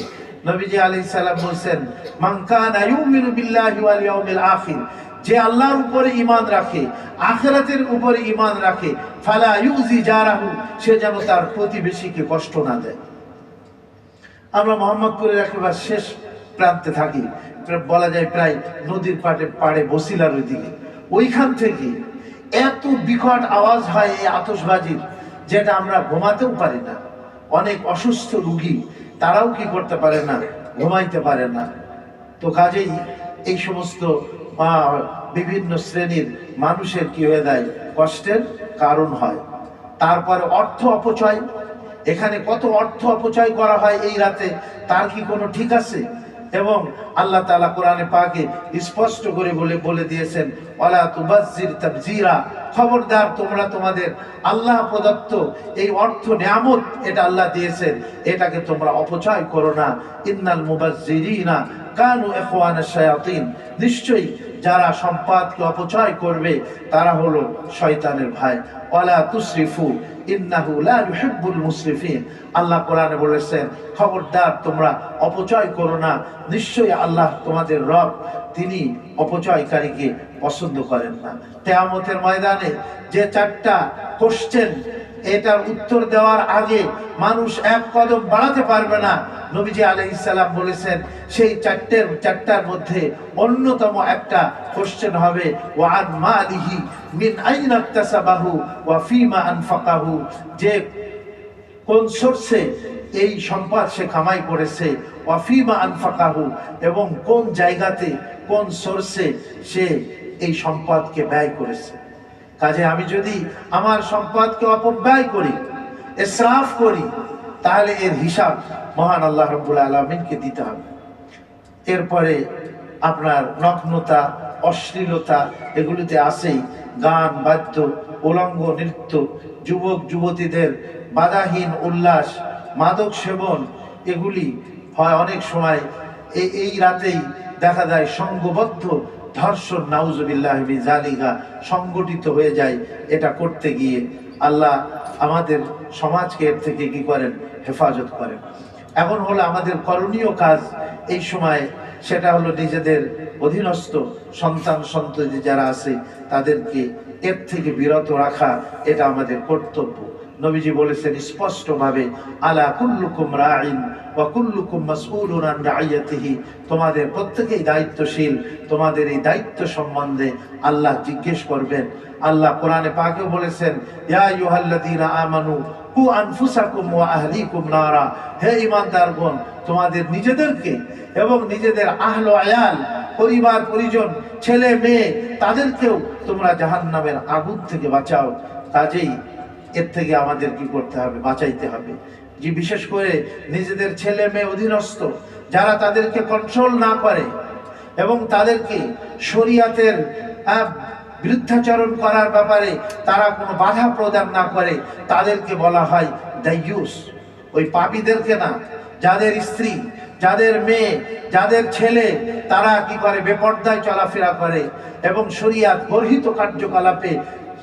নবীজি আলাইহিস সালাম বলছেন, মান কানা ইউমিনু বিল্লাহি ওয়াল ইয়াউমিল আখির, যে আল্লাহর উপরে ঈমান রাখে, আখিরাতের উপরে ঈমান রাখে, ফালা ইউজি জারাহু, সে যেন তার প্রতিবেশীকে কষ্ট না দেয়। আমরা মোহাম্মদপুরের একেবারে শেষ প্রান্তে থাকি, বলা যায় প্রায় নদীর পাড়ে বসিলার ওইদিকে। ওইখান থেকে এত বিকট আওয়াজ হয় এই আতশবাজির, যেটা আমরা ঘুমাতেও পারি না। অনেক অসুস্থ রোগী, তারাও কি করতে পারে না, ঘুমাইতে পারে না। তো কাজেই এই সমস্ত বিভিন্ন শ্রেণীর মানুষের কি হয়ে যায়, কষ্টের কারণ হয়। তারপরে অর্থ অপচয়, এখানে কত অর্থ অপচয় করা হয় এই রাতে, তার কি কোনো ঠিক আছে? এবং আল্লাহ তাআলা কোরআনে পাকে স্পষ্ট করে বলে দিয়েছেন, ওয়ালা তুবাজ্জির তাবজিরা, খবরদার তোমরা তোমাদের আল্লাহ প্রদত্ত এই অর্থ নিয়ামত, এটা আল্লাহ দিয়েছেন, এটাকে তোমরা অপচয় করো না। ইন্নাল মুবাজ্জিরিনা কানু ইখওয়ানাশ শায়াতিন, নিশ্চয়ই যারা সম্পদকে অপচয় করবে তারা হলো শয়তানের ভাই। ওয়ালা তুসরিফু ইন্নাহু লা ইউহিব্বুল মুসরিফিন, আল্লাহ কোরআনে বলেছেন, খবরদার তোমরা অপচয় করো না, নিশ্চয়ই আল্লাহ তোমাদের রব, তিনি অপচয়কারীকে পছন্দ করেন না। কিয়ামতের ময়দানে যে চারটা কোশ্চেন, এটার উত্তর দেওয়ার আগে মানুষ এক কদম বাড়াতে পারবে না। নবীজি আলাইহিস সালাম বলেছেন, সেই চারটার মধ্যে অন্যতম একটা কোশ্চেন হবে, ওয়া আন মালিহি মিন আইনা ইকতাসাবাহু ওয়া ফিমা আনফাকাহু, যে কোন সোর্সে এই সম্পদ সে কামাই করেছে, ওয়া ফিমা আনফাকাহু, এবং কোন জায়গাতে কোন সোর্সে সে এই সম্পদকে ব্যয় করেছে। কাজে আমি যদি আমার সম্পদকে অপব্যয় করি, ইসরাফ করি, তাহলে এর হিসাব মহান আল্লাহ রাব্বুল আলামিনকে দিতে হবে। এরপরে আপনার নগ্নতা, অশ্লীলতা, এগুলিতে আসেই গান, বাদ্য, উলঙ্গ নৃত্য, যুবক যুবতীদের বাধাহীন উল্লাস, মাদক সেবন, এগুলি হয় অনেক সময় এই রাতেই দেখা যায় সংঘবদ্ধ ধর্ষণ, নাউজুবিল্লাহি মিন যালিকা, সংগঠিত হয়ে যায়। এটা করতে গিয়ে আল্লাহ আমাদের সমাজকে এর থেকে কি করেন, হেফাজত করেন। এখন হলো আমাদের করণীয় কাজ এই সময়, সেটা হলো নিজেদের অধীনস্থ সন্তান সন্ততি যারা আছে তাদেরকে এর থেকে বিরত রাখা, এটা আমাদের কর্তব্য। নবীজি বলেছেন স্পষ্টভাবে, আলা কুল্লুকুম রাইন ওয়া কুল্লুকুম মাসউলুন আন রাইয়াতিহি, তোমাদের প্রত্যেকেই দায়িত্বশীল, তোমাদের এই দায়িত্ব সম্বন্ধে আল্লাহ জিজ্ঞেস করবেন। আল্লাহ কোরআনে পাকেও বলেছেন, ইয়া আইয়ুহাল্লাযীনা আমানু কু আনফুসাকুম ওয়া আহলিকুম নারা, হে ঈমানদারগণ, তোমাদের নিজেদেরকে এবং নিজেদের আহলে আয়াল, পরিবার পরিজন, ছেলে মেয়ে, তাদেরকেও তোমরা জাহান্নামের আগুন থেকে বাঁচাও। কাজেই এর থেকে আমাদের কি করতে হবে, বাঁচাইতে হবে। যে বিশেষ করে নিজেদের ছেলে মেয়ে অধীনস্থ যারা তাদেরকে কন্ট্রোল না করে এবং তাদেরকে শরীয়তের বিরুদ্ধাচরণ করার ব্যাপারে তারা কোনো বাধা প্রদান না করে, তাদেরকে বলা হয় দাইয়ুস। ওই পাপীদেরকে না, যাদের স্ত্রী যাদের মেয়ে, যাদের ছেলে তারা কি করে বেপর্দায় চলাফেরা করে এবং শরিয়াত বর্হিত কার্যকলাপে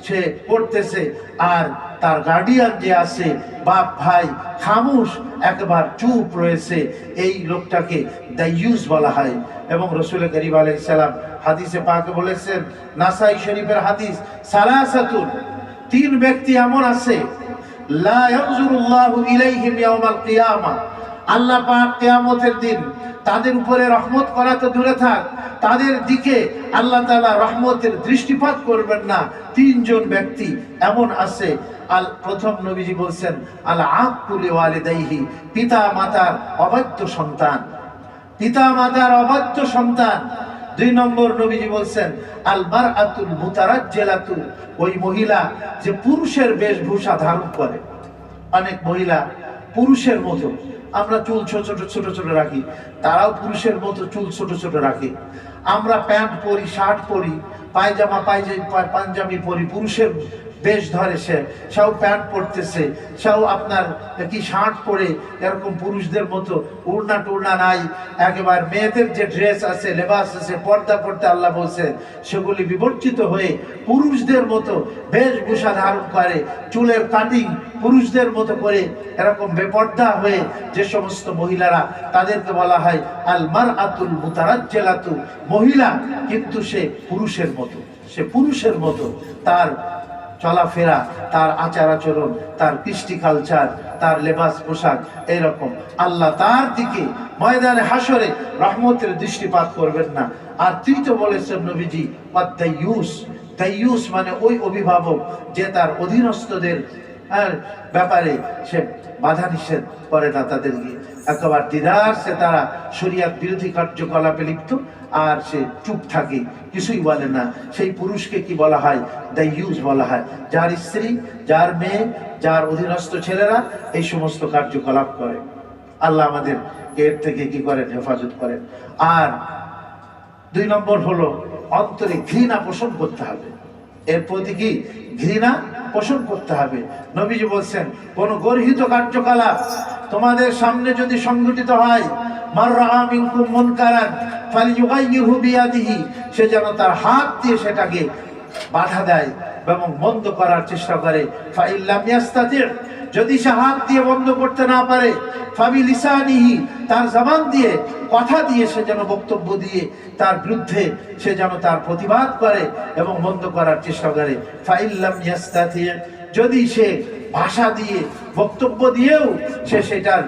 সে করতেছে, আর তার গার্ডিয়ান যে আছে বাপ ভাই খামোশ একবার চুপ রয়েছে, এই লোকটাকে দাইয়ুস বলা হয়। এবং রাসূল করিম আলাইহিস সালাম হাদিসে পাকে বলেছেন, নাসাই শরীফের হাদিস, সালাসাতুন, তিন ব্যক্তি এমন আছে লা ইয়ানজুরুল্লাহু ইলাইহিম ইয়াউমাল কিয়ামা, আল্লাহ পাক কিয়ামতের দিন তাদের উপরে রহমত করা তো দূরে থাক, তাদের দিকে আল্লাহ তাআলা রহমতের দৃষ্টিপাত করবেন না। তিনজন ব্যক্তি এমন আছে। প্রথম নবীজি বলছেন আল আকুল ওয়ালিদাইহি, পিতা মাতার অবাধ্য সন্তান, পিতা মাতার অবাধ্য সন্তান। দুই নম্বর নবীজি বলছেন আল মারআতুল মুতারাজ্জিলাতু, ওই মহিলা যে পুরুষের বেশভূষা ধারণ করে। অনেক মহিলা পুরুষের মতো, আমরা চুল ছোট ছোট ছোট রাখি, তারাও পুরুষের মতো চুল ছোট ছোট রাখে। আমরা প্যান্ট পরি, শার্ট পরি, পায়জামা পাঞ্জাবি পরি, পুরুষের বেশ ধরে সেও প্যান্ট পরতেছে, সেও আপনার কি শার্ট পরে এরকম পুরুষদের মতো উড়না টুড়না নাই। একেবারে মেয়েদের যে ড্রেস আছে, লেবাস আছে, পর্দা পড়তে আল্লাহ বলছেন, সেগুলি বিবর্জিত হয়ে পুরুষদের মতো বেশভূষা ধারণ করে, চুলের কাটিং পুরুষদের মতো করে এরকম বেপর্দা হয়ে যে সমস্ত মহিলারা, তাদেরকে বলা হয় আল মারআতুল মুতারাজ্জিলাতু, মহিলা কিন্তু সে পুরুষের মতো, সে পুরুষের মতো, তার চলাফেরা, তার আচার আচরণ, তার কৃষ্টি কালচার, তার লেবাস পোশাক এরকম। আল্লাহ তার দিকে ময়দানে হাসরে রহমতের দৃষ্টিপাত করবেন না। আর তৃতীয় বলেছেন নবীজি দাইয়ুস, দাইয়ুস মানে ওই অভিভাবক যে তার অধীনস্থদের ব্যাপারে সে বাধা নিষেধ করে না, তাদেরকে একেবারে দিদার সে তারা শরিয়াত বিরোধী কার্যকলাপে লিপ্ত, আর সে চুপ থাকে, কিছুই বলে না। সেই পুরুষকে কি বলা হয়? দাইয়ুস বলা হয়। যার স্ত্রী, যার মেয়ে, যার অধীনস্থ ছেলেরা এই সমস্ত কার্যকলাপ করে, আল্লাহ আমাদের এর থেকে কি করেন? হেফাজত করেন। আর দুই নম্বর হলো অন্তরে ঘৃণা পোষণ করতে হবে, এর প্রতি কি ঘৃণা পোষণ করতে হবে। নবীজি বলছেন কোন গর্হিত কার্যকলাপ তোমাদের সামনে যদি সংঘটিত হয়, মান রাআ মিনকুম মুনকারান ফালিয়ুগাইয়িরহু বিয়াদিহি, সে যেন তার হাত দিয়ে সেটাকে বাধা দেয় এবং বন্ধ করার চেষ্টা করে। ফাইল্লাম ইয়াস্তাতি, যদি সে হাত দিয়ে বন্ধ করতে না পারে, ফাবিলিসানিহি, তার জবান দিয়ে, কথা দিয়ে সে যেন বক্তব্য দিয়ে তার বিরুদ্ধে সে যেন তার প্রতিবাদ করে এবং বন্ধ করার চেষ্টা করে। ফাইল্লাম ইয়াস্তাতি, যদি সে ভাষা দিয়ে, বক্তব্য দিয়েও সে সেটার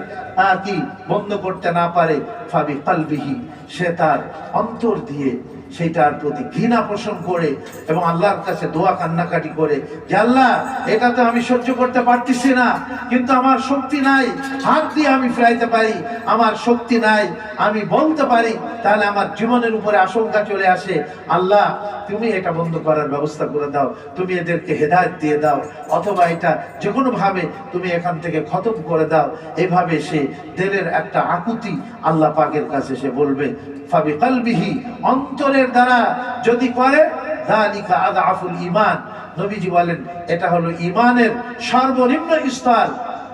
কি বন্ধ করতে না পারে, ফাবি কালবিহি, সে তার অন্তর দিয়ে সেটার প্রতি ঘৃণা পোষণ করে এবং আল্লাহর কাছে দোয়া কান্নাকাটি করে যে আল্লাহ, এটা তো আমি সহ্য করতে পারতেছি না, কিন্তু আমার শক্তি নাই, হাত দিয়ে আমি ফেরাইতে পারি, আমার শক্তি নাই, আমি বলতে পারি, তাহলে আমার জীবনের উপরে আশঙ্কা চলে আসে। আল্লাহ, তুমি এটা বন্ধ করার ব্যবস্থা করে দাও, তুমি এদেরকে হেদায়েত দিয়ে দাও, অথবা এটা যে কোনো ভাবে তুমি এখান থেকে খতম করে দাও। এইভাবে সে দিলের একটা আকুতি আল্লাহ পাকের কাছে সে বলবে। ফাবি কালবিহি, অন্তরের দ্বারা যদি করে, যালিকা আযআফুল ঈমান, নবীজি বলেন এটা হলো ঈমানের সর্বনিম্ন স্তর।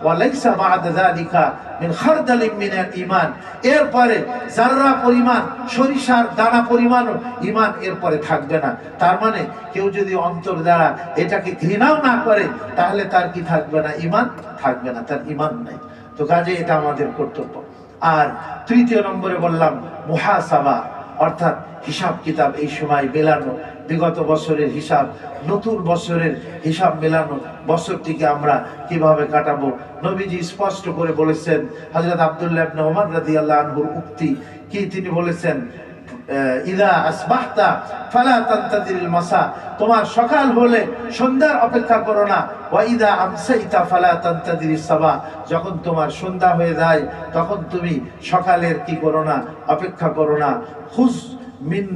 ওয়ালাইসা বা'দা যালিকা মিন খারদালিন মিনাল ঈমান, এরপরে যাররা পরিমাণ, সরিষার দানা পরিমাণও ঈমান এরপরে থাকবে না। তার মানে কেউ যদি অন্তর দ্বারা এটাকে ঘৃণাও না করে, তাহলে তার কি থাকবে না? ঈমান থাকবে না, তার ঈমান নাই। তো কাজে এটা আমাদের কর্তব্য। আর তৃতীয় নম্বরে বললাম মুহাসাবা, অর্থাৎ হিসাব কিতাব এই সময় মেলানো, বিগত বছরের হিসাব, নতুন বছরের হিসাব মেলানো, বছরটিকে আমরা কিভাবে কাটাবো। নবীজি স্পষ্ট করে বলেছেন, হযরত আব্দুল্লাহ ইবনে ওমর রাদিয়াল্লাহু আনহুর উক্তি কি, তিনি বলেছেন ইদা আসবাহতা ফালা তানতাদিরিল মাসা, তোমার সকাল হলে সন্ধ্যার অপেক্ষা করো না। ওয়া ইদা আমসাইতা ফালা তানতাদিরিস সাবা, যখন তোমার সন্ধ্যা হয়ে যায় তখন তুমি সকালের কি করো না? অপেক্ষা করো না। খুজ মিন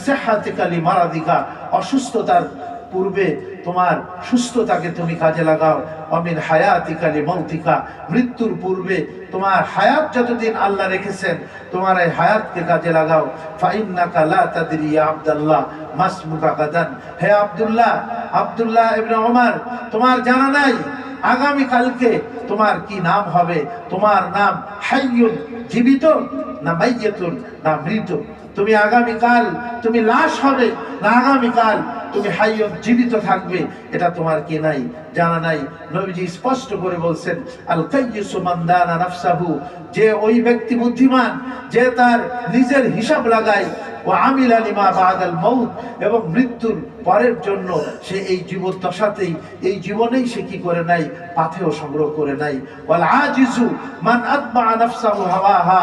সিহহাতিকা লিমারাদিকা, অসুস্থতার পূর্বে তোমার সুস্থতাকে তুমি কাজে লাগাও। অমিন হায়াতিকা লিমাউতিকা, মৃত্যুর পূর্বে তোমার হায়াত যতদিন আল্লাহ রেখেছেন, তোমার এই হায়াতকে কাজে লাগাও। ফাইন্নাকা লা তাদরি ইয়া আব্দুল্লাহ মাসমুকা গাদান, হে আব্দুল্লাহ, আব্দুল্লাহ ইবনে ওমর, তোমার জানা নাই আগামী কালকে তোমার কি নাম হবে? তোমার নাম হাইয়ুন, জীবিত, না মাইয়াতুন, না মৃত? তুমি আগামীকাল তুমি লাশ হবে, না আগামীকাল তুমি হাইয়ুন, জীবিত থাকবে? এটা তোমার কি নাই, জানা নাই? নবীজি স্পষ্ট করে বলছেন, আল কাইয়িসু মান দানা নাফসাহু, যে ওই ব্যক্তি বুদ্ধিমান যে তার নিজের হিসাব লাগায়, ও আমিলা লিমা বাদাল মাউত, এবং মৃত্যুর পরের জন্য সে এই জীবদ্দশাতেই, এই জীবনেই সে কি করে নাই? পাথেয় সংগ্রহ করে নাই। ওয়াল আজিজু মান আতবা নাফসাহু হাওয়াহা,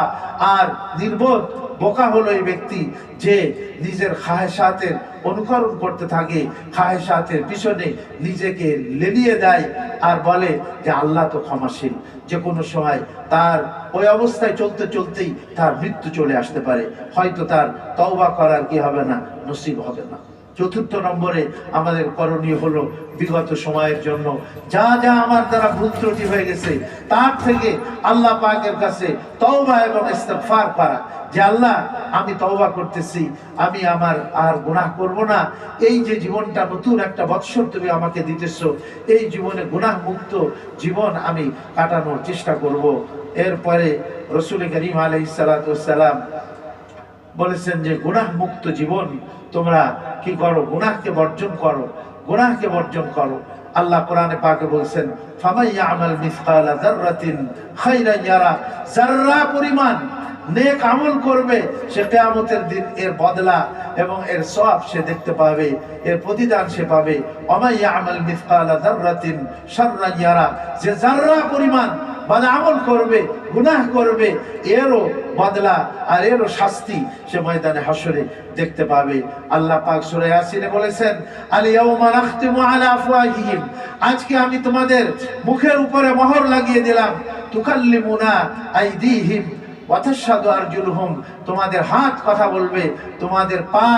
আর নির্বোধ বোকা হলো এই ব্যক্তি যে নিজের খাহেশাতের অনুকরণ করতে থাকে, খাহেশাতের পিছনে নিজেকে লেলিয়ে দেয় আর বলে যে আল্লাহ তো ক্ষমাশীল, যে কোনো সময় তার ওই অবস্থায় চলতে চলতেই তার মৃত্যু চলে আসতে পারে, হয়তো তার তওবা করার কি হবে না, নসিব হবে না। চতুর্থ নম্বরে আমাদের করণীয় হলো বিগত সময়ের জন্য যা যা আমার দ্বারা ভুল ত্রুটি হয়ে গেছে তার থেকে আল্লাহ পাকের কাছে তওবা এবং ইস্তিগফার করা, যে আল্লাহ আমি তওবা করতেছি, আমি আমার আর গুনাহ করব না। এই যে জীবনটা নতুন একটা বৎসর তুমি আমাকে দিতেছো, এই জীবনে গুনাহ মুক্ত জীবন আমি কাটানোর চেষ্টা করব। এরপরে রাসূল করিম আলাইহিস সালাতু ওয়াস সালাম বলেছেন যে গুনাহ মুক্ত জীবন তোমরা কি করো? গুনাহকে বর্জন করো, গুনাহকে বর্জন করো। আল্লাহ কোরআনে পাকে বলছেন, ফামান ইয়ামাল মিসকালা যাররাতিন খায়রান ইয়ারা, যাররা পরিমাণ নেক আমল করবে সে কিয়ামতের দিন এর বদলা এবং এর সওয়াব সে দেখতে পাবে, এর প্রতিদান সে পাবে। ওয়া মান ইয়ামাল মিসকালা যাররাতিন শাররান ইয়ারা, যে যাররা পরিমাণ বদ আমল করবে, গুনাহ করবে, এরও বদলা আর এরও শাস্তি সে ময়দানে হাসরে দেখতে পাবে। আল্লাহ পাক সূরা ইয়াসিনে বলেছেন, আল ইয়াউমা নাখতিমু আলা আফওয়াহিহিম, আজকে আমি তোমাদের মুখের উপরে মোহর লাগিয়ে দিলাম, তুকাল্লিমুনা আইদিহিম ওয়া তাশহাদু আরজুলুহুম, তোমাদের হাত কথা বলবে, তোমাদের পা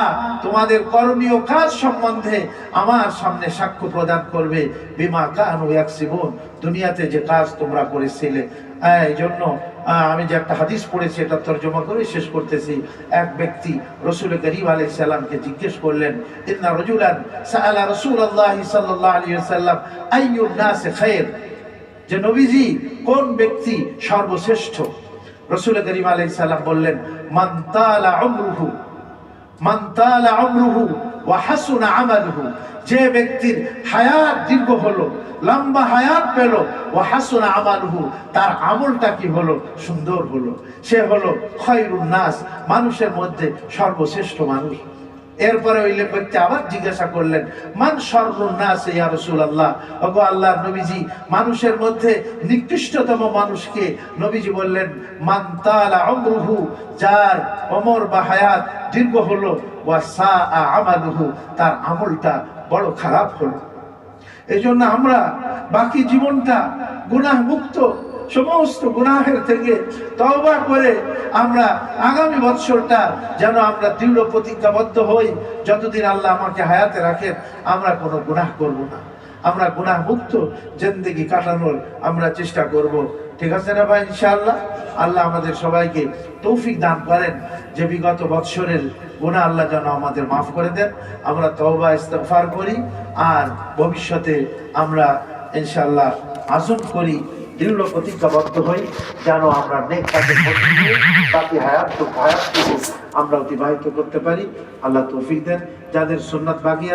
তোমাদের করণীয় কাজ সম্বন্ধে আমার সামনে সাক্ষ্য প্রদান করবে, বিমা কানু ইয়াকসিবুন, দুনিয়াতে যে কাজ তোমরা করেছিলে। এই জন্য আমি যে একটা হাদিস পড়েছি এটা তরজমা করে শেষ করতেছি। এক ব্যক্তি রাসূল করিম আলাইহিস সালামকে জিজ্ঞেস করলেন, ইন্না রাজুলান সাআলা রাসূলুল্লাহ সাল্লাল্লাহু আলাইহি ওয়াসাল্লাম আইয়ুন নাসি খায়র, যে নবীজি কোন ব্যক্তি সর্বশ্রেষ্ঠ? রাসূল করিম আলাইহিস সালাম বললেন, মান তালা উমরুহু, মান তালা উমরুহু ওয়া হাসুনা আমালুহু, যে ব্যক্তির হায়াত দীর্ঘ হলো, লম্বা হায়াত পেল, ওয়া হাসুনা আমালুহু, তার আমলটা কি হলো? সুন্দর হলো, সে হলো খায়রুন নাস, মানুষের মধ্যে সর্বশ্রেষ্ঠ মানুষ। এরপরে ওই ব্যক্তি আবার জিজ্ঞাসা করলেন, মান শাররুন নাস ইয়া রাসূলুল্লাহ, ওগো আল্লাহর নবীজি মানুষের মধ্যে নিকৃষ্টতম মানুষকে? নবীজি বললেন, মান তালা উমরুহু, যার ওমর বা হায়াত দীর্ঘ হলো, ওয়া সাআ আমালুহু, তার আমলটা বড় খারাপ হলো। এই জন্য আমরা বাকি জীবনটা গুনাহ মুক্ত, সমস্ত গুনাহের থেকে তওবা করে আমরা আগামী বৎসরটা যেন আমরা দৃঢ় প্রতিজ্ঞাবদ্ধ হই, যতদিন আল্লাহ আমাকে হায়াতে রাখেন আমরা কোনো গুনাহ করব না, আমরা গুনাহ মুক্ত জিন্দেগি কাটানোর আমরা চেষ্টা করব। ঠিক আছে না ভাই? ইনশাআল্লাহ আল্লাহ আমাদের সবাইকে তৌফিক দান করেন যে বিগত বৎসরের গুনাহ আল্লাহ যেন আমাদের মাফ করে দেন, আমরা তওবা ইস্তিগফার করি আর ভবিষ্যতে আমরা ইনশাআল্লাহ আযম করি, দৃঢ় প্রতিজ্ঞাবদ্ধ হই যেন আমরা নেক কাজের মধ্যে দিয়ে বাকি হায়াতটুকু আমরা অতিবাহিত করতে পারি। আল্লাহ তৌফিক দেন। যাদের সুন্নাত বাকি